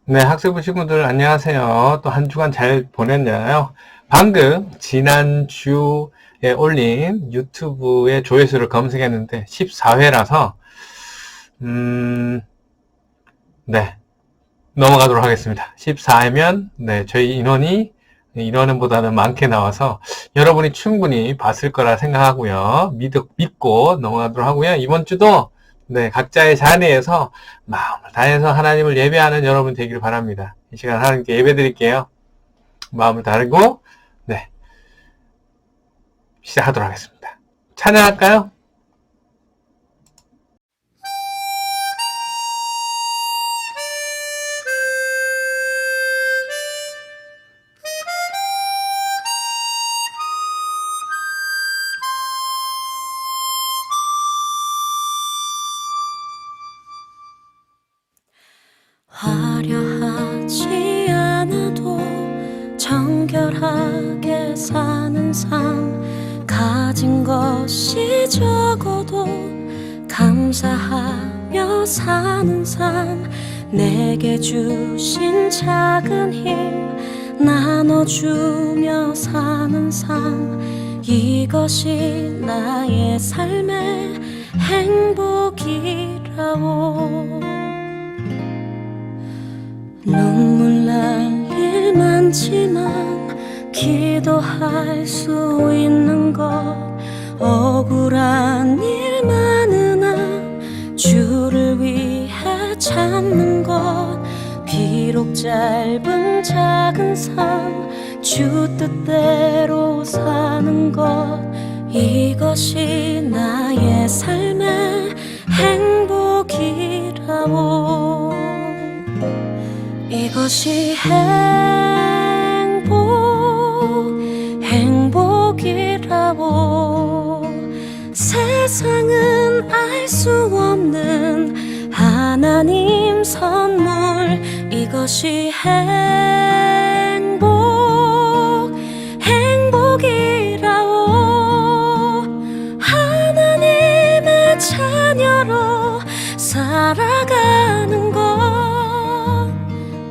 네, 학생부 친구들 안녕하세요. 또 한 주간 잘 보냈나요? 방금 지난주에 올린 유튜브의 조회수를 검색했는데 14회라서 네, 넘어가도록 하겠습니다. 14회면 네, 저희 인원보다는 많게 나와서 여러분이 충분히 봤을 거라 생각하고요. 믿고 넘어가도록 하고요. 이번 주도 네, 각자의 자리에서 마음을 다해서 하나님을 예배하는 여러분 되기를 바랍니다. 이 시간 하나님께 예배 드릴게요. 마음을 다하고 네, 시작하도록 하겠습니다. 찬양할까요? 화려하지 않아도 정결하게 사는 삶, 가진 것이 적어도 감사하며 사는 삶, 내게 주신 작은 힘 나눠주며 사는 삶, 이것이 나의 삶의 행복이라오. 눈물 날 일 많지만 기도할 수 있는 것, 억울한 일 많으나 주를 위해 참는 것, 비록 짧은 작은 삶 주 뜻대로 사는 것, 이것이 나의 삶의 행복이라오. 이것이 행복이라고. 세상은 알 수 없는 하나님 선물, 이것이 행복이라고. 하나님의 자녀로 살아가는 것,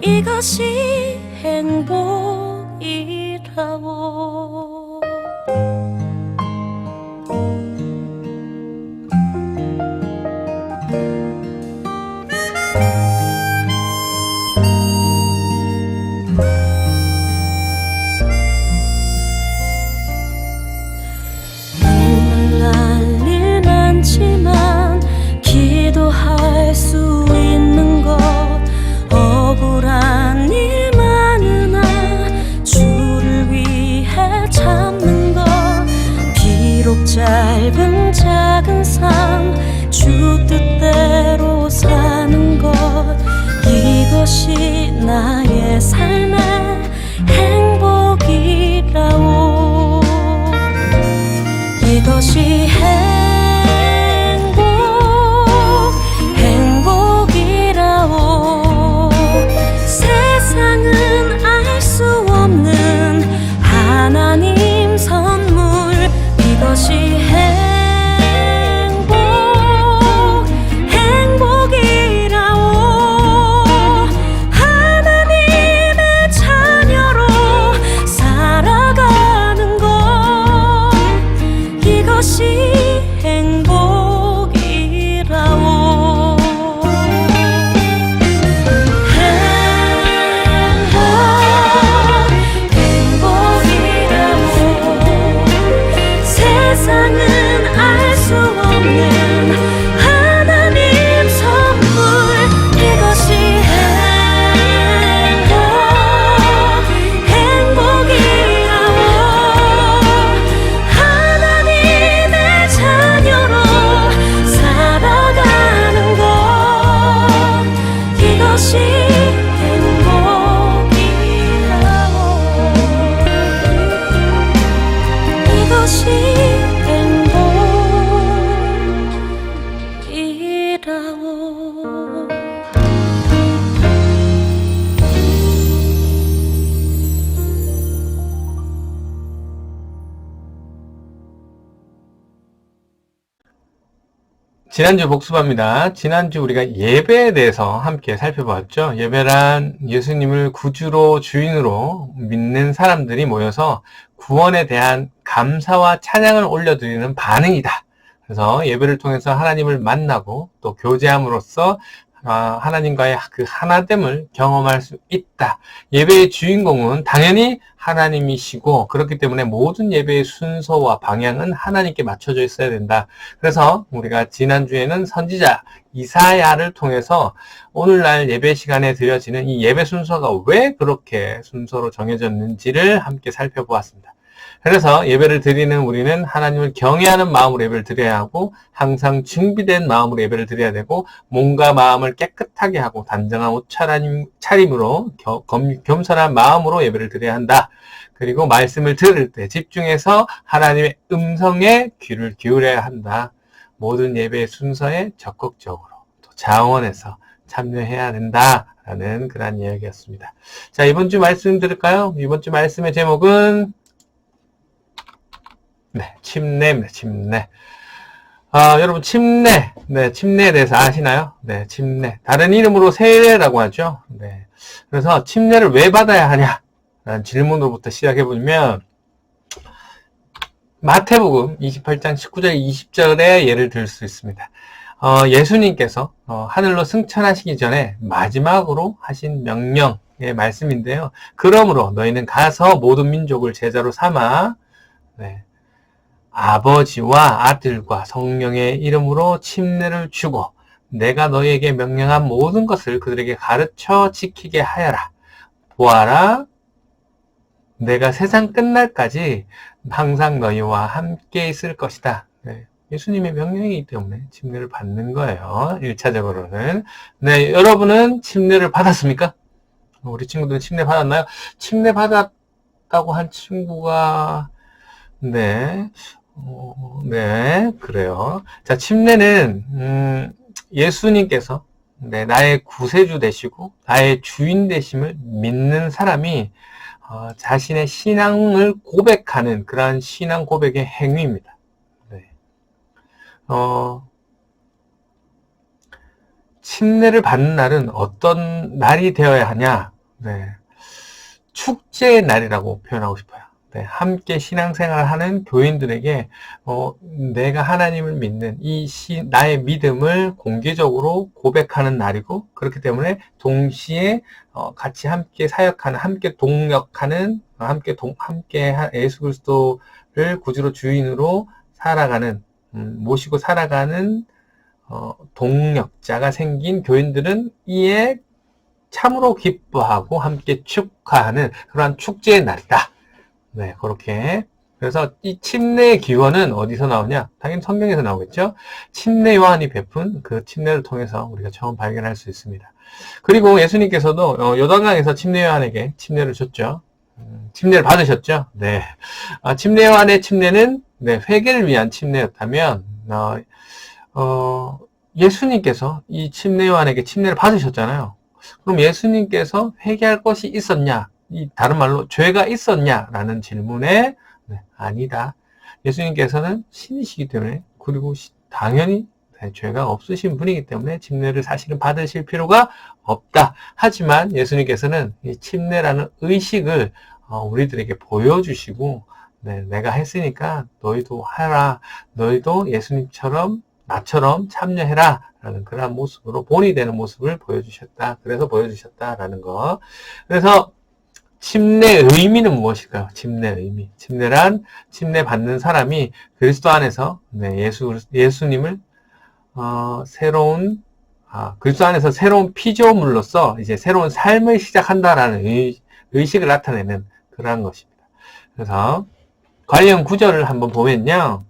이것이 행복이라고. 눈물 날 일 많지만 기도할 수 있는 것, 억울한 일 많으나 주를 위해 참는 것, 비록 짧은 작은 삶 주 뜻대로 사는 것, 이것이 나의 삶의 행복이라오. 이것이 행복이라오. 세상은 알 수 없는 하나님 선물, 이것이 행복이라오. 하나님의 지난주 복습합니다. 지난주 우리가 예배에 대해서 함께 살펴보았죠. 예배란 예수님을 구주로 주인으로 믿는 사람들이 모여서 구원에 대한 감사와 찬양을 올려드리는 반응이다. 그래서 예배를 통해서 하나님을 만나고 또 교제함으로써 하나님과의 그 하나됨을 경험할 수 있다. 예배의 주인공은 당연히 하나님이시고 그렇기 때문에 모든 예배의 순서와 방향은 하나님께 맞춰져 있어야 된다. 그래서 우리가 지난주에는 선지자 이사야를 통해서 오늘날 예배 시간에 드려지는 이 예배 순서가 왜 그렇게 순서로 정해졌는지를 함께 살펴보았습니다. 그래서 예배를 드리는 우리는 하나님을 경외하는 마음으로 예배를 드려야 하고 항상 준비된 마음으로 예배를 드려야 되고 몸과 마음을 깨끗하게 하고 단정한 옷차림으로 겸손한 마음으로 예배를 드려야 한다. 그리고 말씀을 들을 때 집중해서 하나님의 음성에 귀를 기울여야 한다. 모든 예배의 순서에 적극적으로 또 자원해서 참여해야 된다라는 그런 이야기였습니다. 자, 이번 주 말씀 들을까요? 이번 주 말씀의 제목은 침례입니다. 침례. 여러분, 침례. 침례에 대해서 아시나요? 침례. 다른 이름으로 세례라고 하죠. 그래서 침례를 왜 받아야 하냐? 라는 질문으로부터 시작해보면, 마태복음 28장 19절, 20절의 예를 들 수 있습니다. 예수님께서 하늘로 승천하시기 전에 마지막으로 하신 명령의 말씀인데요. 그러므로 너희는 가서 모든 민족을 제자로 삼아, 아버지와 아들과 성령의 이름으로 침례를 주고 내가 너희에게 명령한 모든 것을 그들에게 가르쳐 지키게 하여라. 보아라, 내가 세상 끝날까지 항상 너희와 함께 있을 것이다. 예수님의 명령이기 때문에 침례를 받는 거예요. 1차적으로는. 여러분은 침례를 받았습니까? 우리 친구들은 침례 받았나요? 침례 받았다고 한 친구가 그래요. 자, 침례는, 예수님께서, 나의 구세주 되시고, 나의 주인 되심을 믿는 사람이, 자신의 신앙을 고백하는 그러한 신앙 고백의 행위입니다. 침례를 받는 날은 어떤 날이 되어야 하냐? 축제의 날이라고 표현하고 싶어요. 함께 신앙생활을 하는 교인들에게 내가 하나님을 믿는 나의 믿음을 공개적으로 고백하는 날이고 그렇기 때문에 동시에 같이 함께 사역하는, 함께 동역하는, 함께 예수 그리스도를 구주로 주인으로 살아가는, 모시고 살아가는 동역자가 생긴 교인들은 이에 참으로 기뻐하고 함께 축하하는 그러한 축제의 날이다. 그렇게. 그래서 이 침례의 기원은 어디서 나오냐? 당연히 성경에서 나오겠죠? 침례 요한이 베푼 그 침례를 통해서 우리가 처음 발견할 수 있습니다. 그리고 예수님께서도 요단강에서 침례 요한에게 침례를 줬죠. 침례를 받으셨죠? 침례 요한의 침례는 회개를 위한 침례였다면, 예수님께서 이 침례 요한에게 침례를 받으셨잖아요. 그럼 예수님께서 회개할 것이 있었냐? 다른 말로 죄가 있었냐라는 질문에 아니다. 예수님께서는 신이시기 때문에 그리고 당연히 죄가 없으신 분이기 때문에 침례를 사실은 받으실 필요가 없다. 하지만 예수님께서는 이 침례라는 의식을 우리들에게 보여주시고 내가 했으니까 너희도 하라. 너희도 예수님처럼 나처럼 참여해라. 라는 그런 모습으로 본이 되는 모습을 보여주셨다. 그래서 보여주셨다라는 거. 그래서 침례의 의미는 무엇일까요? 침례의 의미. 침례란 침례 받는 사람이 그리스도 안에서 예수님을 그리스도 안에서 새로운 피조물로서 이제 새로운 삶을 시작한다라는 의식을 나타내는 그러한 것입니다. 그래서 관련 구절을 한번 보면요.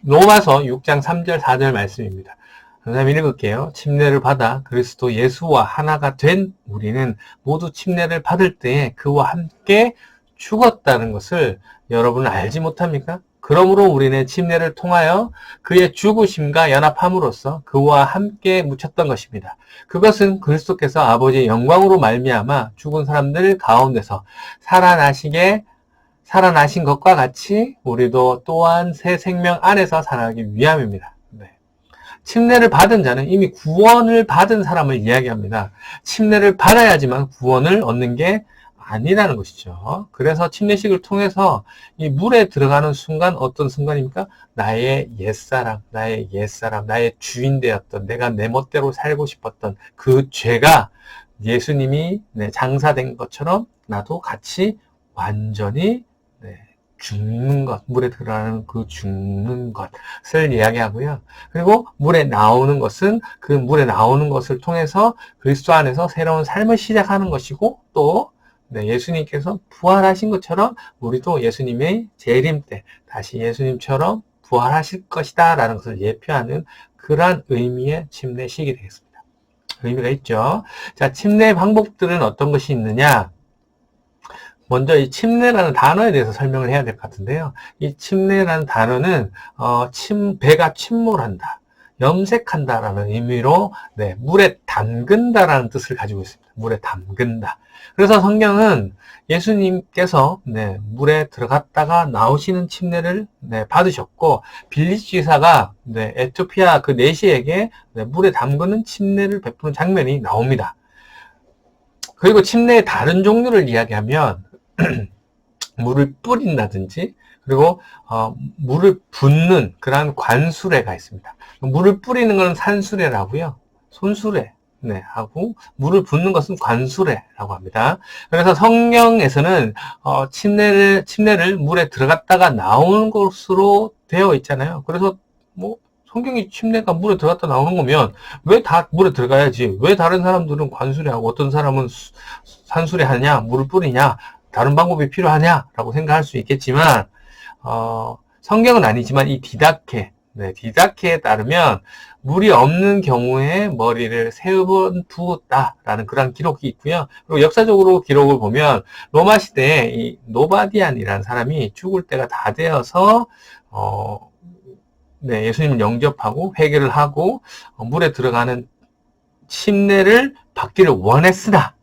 로마서 6장 3절 4절 말씀입니다. 그다음 읽을게요. 침례를 받아 그리스도 예수와 하나가 된 우리는 모두 침례를 받을 때에 그와 함께 죽었다는 것을 여러분은 알지 못합니까? 그러므로 우리는 침례를 통하여 그의 죽으심과 연합함으로써 그와 함께 묻혔던 것입니다. 그것은 그리스도께서 아버지의 영광으로 말미암아 죽은 사람들 가운데서 살아나신 것과 같이 우리도 또한 새 생명 안에서 살아가기 위함입니다. 네. 침례를 받은 자는 이미 구원을 받은 사람을 이야기합니다. 침례를 받아야지만 구원을 얻는 게 아니라는 것이죠. 그래서 침례식을 통해서 이 물에 들어가는 순간 어떤 순간입니까? 나의 옛사람, 나의 주인 되었던, 내가 내 멋대로 살고 싶었던 그 죄가 예수님이 장사된 것처럼 나도 같이 완전히 죽는 것, 물에 들어가는 그 죽는 것을 이야기하고요. 그리고 물에 나오는 것은 그 물에 나오는 것을 통해서 그리스도 안에서 새로운 삶을 시작하는 것이고 또 예수님께서 부활하신 것처럼 우리도 예수님의 재림 때 다시 예수님처럼 부활하실 것이다 라는 것을 예표하는 그러한 의미의 침례식이 되겠습니다. 의미가 있죠. 자, 침례 방법들은 어떤 것이 있느냐? 먼저 이 침례라는 단어에 대해서 설명을 해야 될 것 같은데요. 이 침례라는 단어는 배가 침몰한다, 염색한다라는 의미로 물에 담근다라는 뜻을 가지고 있습니다. 물에 담근다. 그래서 성경은 예수님께서 물에 들어갔다가 나오시는 침례를 받으셨고 빌립 지사가 에티오피아 그 내시에게 물에 담그는 침례를 베푸는 장면이 나옵니다. 그리고 침례의 다른 종류를 이야기하면 물을 뿌린다든지 그리고 물을 붓는 그러한 관수례가 있습니다. 물을 뿌리는 것은 산수례라고요. 손수례 하고 물을 붓는 것은 관수례라고 합니다. 그래서 성경에서는 침례를 물에 들어갔다가 나오는 것으로 되어 있잖아요. 그래서 성경이 침례가 물에 들어갔다 나오는 거면 왜 다 물에 들어가야지? 왜 다른 사람들은 관수례하고 어떤 사람은 산수례 하냐? 물을 뿌리냐? 다른 방법이 필요하냐라고 생각할 수 있겠지만 성경은 아니지만 이 디다케에 따르면 물이 없는 경우에 머리를 3번 부었다라는 그런 기록이 있고요. 그리고 역사적으로 기록을 보면 로마 시대에 이 노바디안이라는 사람이 죽을 때가 다 되어서 예수님을 영접하고 회개를 하고 물에 들어가는 침례를 받기를 원했으나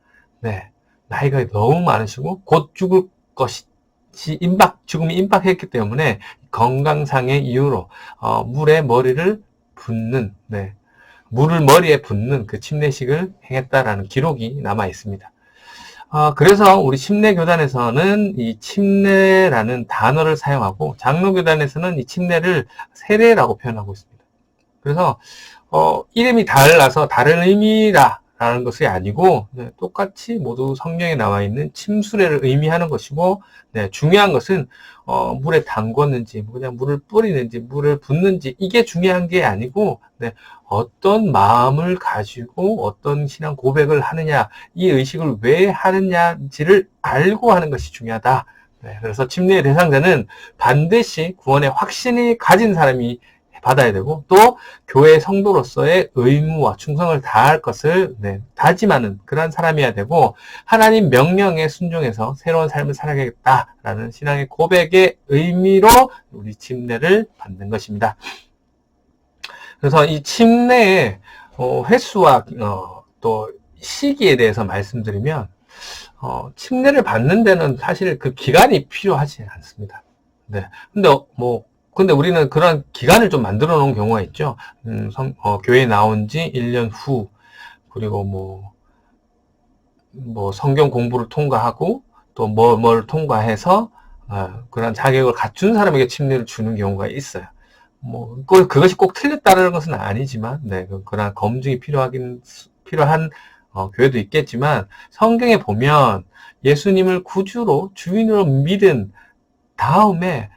나이가 너무 많으시고 곧 죽을 것이 죽음이 임박했기 때문에 건강상의 이유로 물에 머리를 붓는 물을 머리에 붓는 그 침례식을 행했다라는 기록이 남아 있습니다. 그래서 우리 침례교단에서는 이 침례라는 단어를 사용하고 장로교단에서는 이 침례를 세례라고 표현하고 있습니다. 그래서 이름이 달라서 다른 의미라 라는 것이 아니고 똑같이 모두 성경에 나와 있는 침수례를 의미하는 것이고 중요한 것은 물에 담궜는지 그냥 물을 뿌리는지 물을 붓는지 이게 중요한 게 아니고 어떤 마음을 가지고 어떤 신앙 고백을 하느냐 이 의식을 왜 하느냐지를 알고 하는 것이 중요하다. 그래서 침례의 대상자는 반드시 구원의 확신이 가진 사람이 받아야 되고 또 교회 성도로서의 의무와 충성을 다할 것을 다짐하는 그런 사람이어야 되고 하나님 명령에 순종해서 새로운 삶을 살아가겠다라는 신앙의 고백의 의미로 우리 침례를 받는 것입니다. 그래서 이 침례의 횟수와 또 시기에 대해서 말씀드리면 침례를 받는 데는 사실 그 기간이 필요하지 않습니다. 근데 우리는 그런 기간을 좀 만들어 놓은 경우가 있죠. 교회에 나온 지 1년 후, 그리고 성경 공부를 통과하고, 또 뭘 통과해서, 그런 자격을 갖춘 사람에게 침례를 주는 경우가 있어요. 그것이 꼭 틀렸다는 것은 아니지만, 그런 검증이 필요한, 교회도 있겠지만, 성경에 보면 예수님을 구주로, 주인으로 믿은 다음에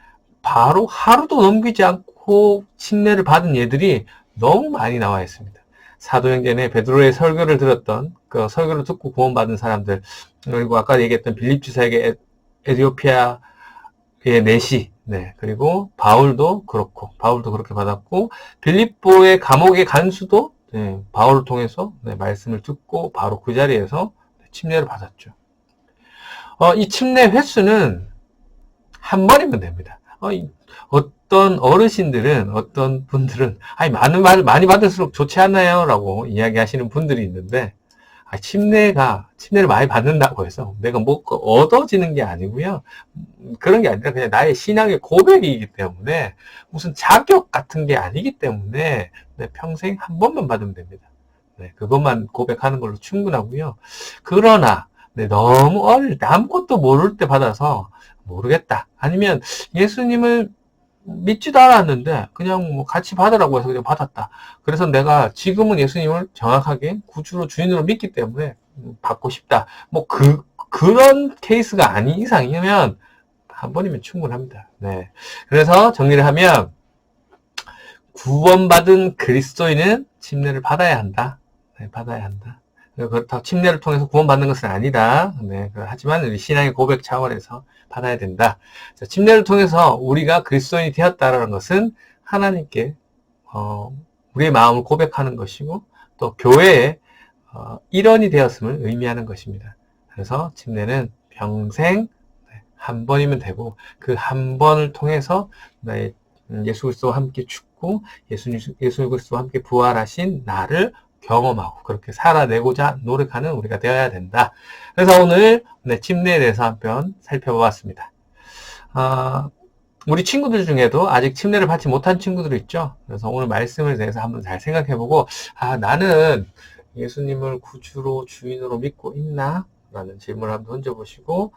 바로 하루도 넘기지 않고 침례를 받은 예들이 너무 많이 나와 있습니다. 사도행전에 베드로의 설교를 들었던 그 설교를 듣고 구원받은 사람들, 그리고 아까 얘기했던 빌립 지사에게 에티오피아의 내시, 그리고 바울도 그렇게 받았고 빌립보의 감옥의 간수도 바울을 통해서 말씀을 듣고 바로 그 자리에서 침례를 받았죠. 이 침례 횟수는 한 번이면 됩니다. 어떤 어르신들은, 어떤 분들은, 많이 받을수록 좋지 않나요? 라고 이야기하시는 분들이 있는데, 침례를 많이 받는다고 해서 내가 뭐 얻어지는 게 아니고요. 그런 게 아니라 그냥 나의 신앙의 고백이기 때문에 무슨 자격 같은 게 아니기 때문에 네, 평생 한 번만 받으면 됩니다. 네, 그것만 고백하는 걸로 충분하고요. 그러나 네, 너무 어릴 때 아무것도 모를 때 받아서 모르겠다. 아니면 예수님을 믿지도 않았는데 그냥 뭐 같이 받으라고 해서 그냥 받았다. 그래서 내가 지금은 예수님을 정확하게 구주로 주인으로 믿기 때문에 받고 싶다. 뭐 그런 케이스가 아닌 이상이면 한 번이면 충분합니다. 네. 그래서 정리를 하면 구원받은 그리스도인은 침례를 받아야 한다. 네, 받아야 한다. 그렇다고 침례를 통해서 구원받는 것은 아니다. 네, 하지만 우리 신앙의 고백 차원에서 받아야 된다. 자, 침례를 통해서 우리가 그리스도인이 되었다는 것은 하나님께 우리의 마음을 고백하는 것이고 또 교회의 일원이 되었음을 의미하는 것입니다. 그래서 침례는 평생 한 번이면 되고 그 한 번을 통해서 나의 예수 그리스도와 함께 죽고 예수 그리스도와 함께 부활하신 나를 경험하고 그렇게 살아내고자 노력하는 우리가 되어야 된다. 그래서 오늘 침례에 대해서 한번 살펴보았습니다. 우리 친구들 중에도 아직 침례를 받지 못한 친구들 있죠. 그래서 오늘 말씀을 대해서 한번 잘 생각해보고 나는 예수님을 구주로 주인으로 믿고 있나? 라는 질문을 한번 던져보시고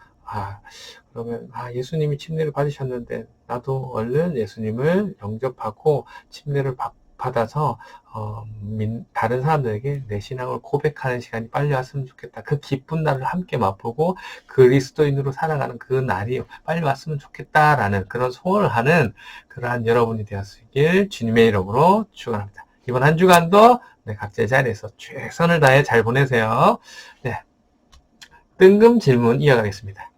그러면 예수님이 침례를 받으셨는데 나도 얼른 예수님을 영접하고 침례를 받아서 다른 사람들에게 내 신앙을 고백하는 시간이 빨리 왔으면 좋겠다. 그 기쁜 날을 함께 맛보고 그리스도인으로 살아가는 그 날이 빨리 왔으면 좋겠다라는 그런 소원을 하는 그러한 여러분이 되었으길 주님의 이름으로 축원합니다. 이번 한 주간도 각자의 자리에서 최선을 다해 잘 보내세요. 네, 뜬금 질문 이어가겠습니다.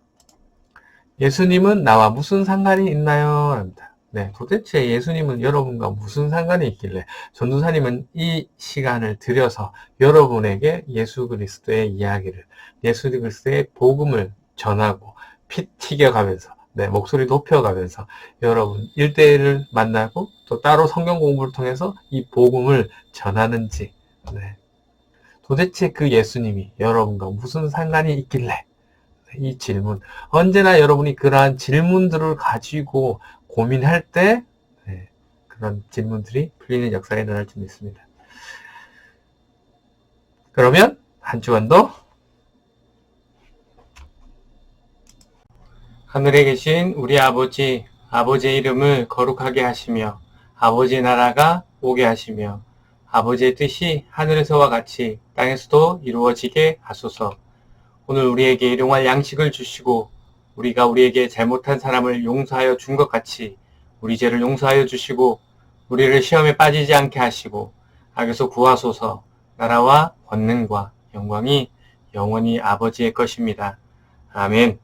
예수님은 나와 무슨 상관이 있나요? 합니다. 네, 도대체 예수님은 여러분과 무슨 상관이 있길래 전도사님은 이 시간을 들여서 여러분에게 예수 그리스도의 이야기를, 예수 그리스도의 복음을 전하고 피 튀겨가면서 목소리 높여가면서 여러분 1대1을 만나고 또 따로 성경 공부를 통해서 이 복음을 전하는지 도대체 그 예수님이 여러분과 무슨 상관이 있길래 이 질문, 언제나 여러분이 그러한 질문들을 가지고 고민할 때 그런 질문들이 풀리는 역사가 일어날 줄 믿습니다. 그러면 한 주간도 하늘에 계신 우리 아버지의 이름을 거룩하게 하시며 아버지의 나라가 오게 하시며 아버지의 뜻이 하늘에서와 같이 땅에서도 이루어지게 하소서. 오늘 우리에게 일용할 양식을 주시고 우리가 우리에게 잘못한 사람을 용서하여 준 것 같이 우리 죄를 용서하여 주시고 우리를 시험에 빠지지 않게 하시고 악에서 구하소서. 나라와 권능과 영광이 영원히 아버지의 것입니다. 아멘.